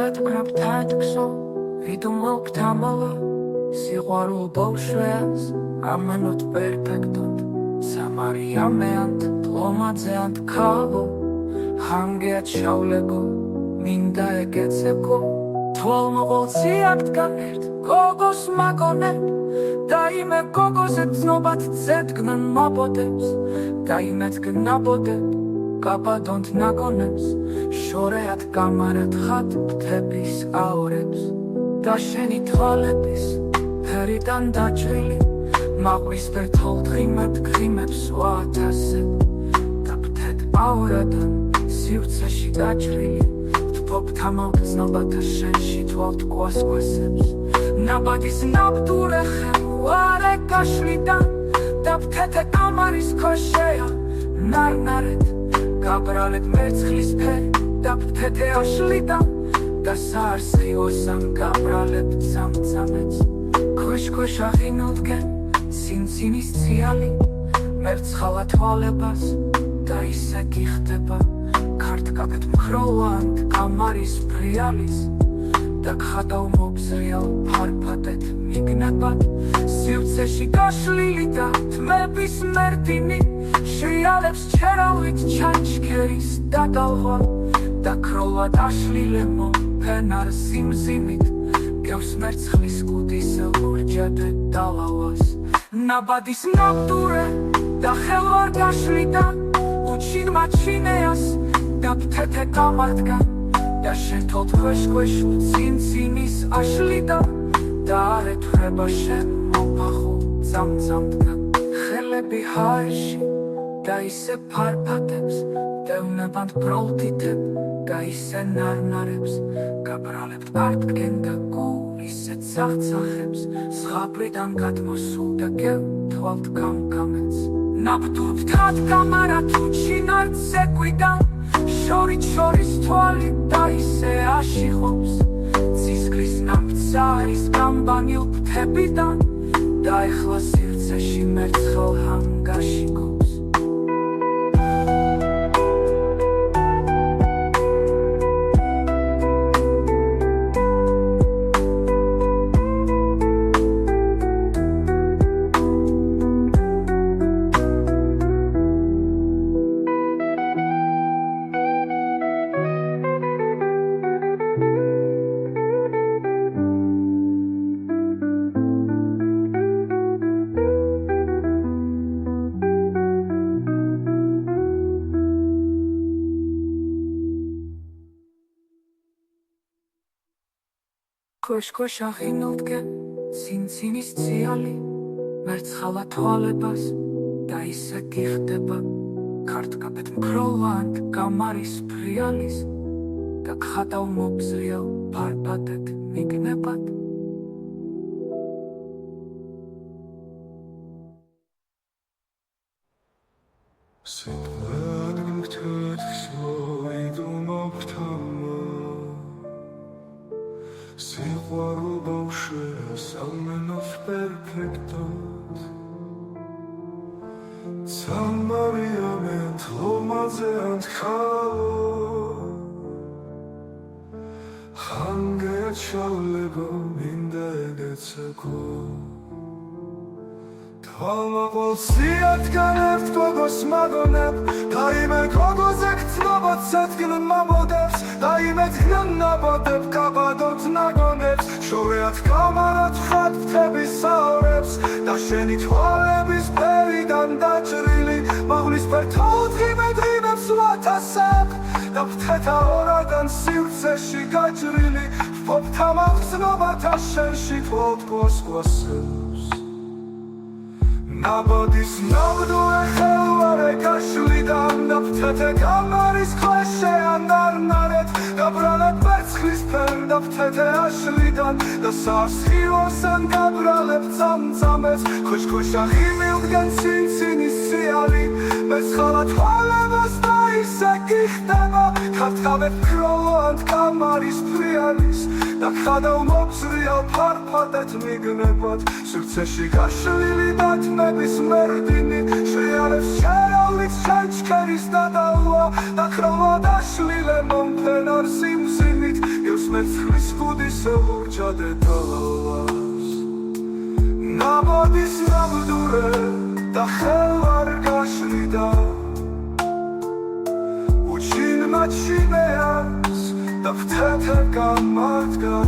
Vet kraptatkso, vidumok tamala, siguaru bolshveas, amenot perfectot, samariameant, plomadzeant kavo, hangeat shaulego, minda egetseko, tvolmovolziat ganert, gogos magonet, daime gogoset znobat zetgnen mabodebs, daimet gnabodeb, Kapadont nagonebs, შორეად გამარათხად მთების აორებს და შენი თვალების ფერიდან დაჭრილი მაყვისფერ თოვლ-ღიმებ გრიმებს ვაათასებ და ფთედ აორადან სივრცეში დაჭრილი ვთბობ თამოგრძნობათა შენში თვალთ კვასკვასებს ნაბადის ნაბდურე ხემუარე გაშლიდან და ფთეთე კამარის ქვეშეა ნარნარეთ გაბრალეთ მერცხლის ფერი და ფთეთე აშლიდან და საარსხიოსამ გაბრალებ წამწამეთს ქვეშ-ქვეშ აღინუდგენ ცინცინის ციალი მერცხალა თვალებას და ისე გიხდება ქართკაკეთ მხროვანთ კამარის ფრიალის და ხატავ მობზრიალ ფარფატეთ მიგნებად სივრცეში გაშლილი და თმების მერდინი შრიალებს ჩერავით ჩანჩქერის დადალღვა და ქროვლად აშლილემო ფენარ სიმზიმით გევს მერცხლის კუდისელ ურჯადე დალავას ნაბადის ნაბდურე და ხელვარ გაშლიდა უჩინმა ჩინეას და ფთეთე გამართგან და შენ თოთ ქვეშ-ქვეშ ცინცინის აშლიდა და არეთვრება შენ მოფახო წამწამდგან ხელები ჰაერში და ისე ფარფატებს დევნებად ბროლთითებ და ისე ნარნარებს გაბრალებთ არტკენ და გულისე ცახცახებს ზღაპრიდან გადმოსულ და გევთვალთ გამგამეთს ნაბდურთად გამარა თუ ჩინარ ცეკვიდან შორით-შორის თვალი და ისე აშიხობს ცისკრის ნამცარის გამბანილ ფთებიდან და ეხლა სივრცეში მერცხალ ჰანგაში გობს Kosh-kosh აღინუდგენ ცინცინის ციალი მერცხალა თვალებას და ისე გიხდება ქართკაკეთ მქროვანთ კამარის ფრიალის და ხატავ მობზრიალ ფარფატეთ მიგნებად Siguaru bolshveas amenot perfectot Samariameant plomadzeant kavo Hangeat shaulego minda egetseko Tvalmovolziat ganert gogos magoneb Daime gogoze gtnobat zetgnen mabodebs Daime tgnen nabodeb kabadot nagonebs შორეად გამარათხად მთების აორებს და შენი თვალების ფერიდან დაჭრილი მაღვისფერ თოვლ-ღიმებ გრიმებს ვაათასებ და ფთეთა ორაგან სივრცეში გაჭრილი ვთბობ თამაღრძნობათა შენში თვალთ კვასკვასებს ნაბადის ნაბდურე ხელვარე გაშლიდან და ფთეთე კამარის ქვეშეა ნარნარეთ გაბრალებ მერცხლის ფერ და ფთეთე აშლიდან და საარსხიოსან გაბრალებ წამწამეთს ქვეშ-ქვეშ აღინუდგენ ცინცინის ციალი მერცხალა თვალებას და ისე გიხდება ქართკაკეთ მქროვანთ კამარის ფრიალის და ხადავ მობზრიალ ფარფატეთ მიგნებად სივრცეში გაშლილი და თმების მერდინი შრიალებს ჩერავით ჩანჩქერის დადალვა და ქროვლად აშლილემო ფენარ სიმზიმით გევს მერცხლის ბუდისე ლურჯა დედალას ნაბოდის ნამდურე და ხელვარ გაშლიდა უჩინმა ჩინეას და ფთეთე გამადგა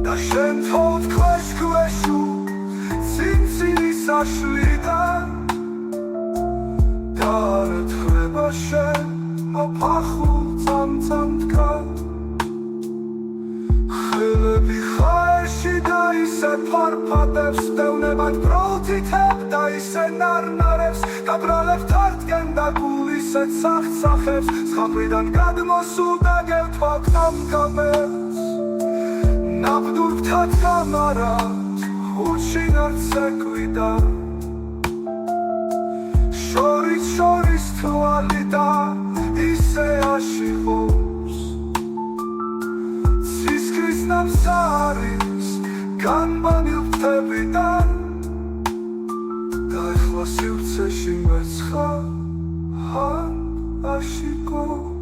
და შენ თოდ ქვეშ-ქვეშუ წინცილის აშლიდან და არ ეთხრება შენ მოფახულ წამწამდგა ხელები ხაერში და ისე ფარფადებს დევნებად პროთითებ და ისე ნარნარებს გაბრალებს დარდგენ და გულისე ცახცახებს ზღაპრიდან გადმოსულ და გევთვალ გამებს ნაბდურ ფთად გამარად უჩინარ ცეკვიდა შორის თვალი და ისე აშიღობს ცისკრის ნამსარის განბანილ ფთებიდან და ეხლა სივრცეში მეცხა არ აშიღობს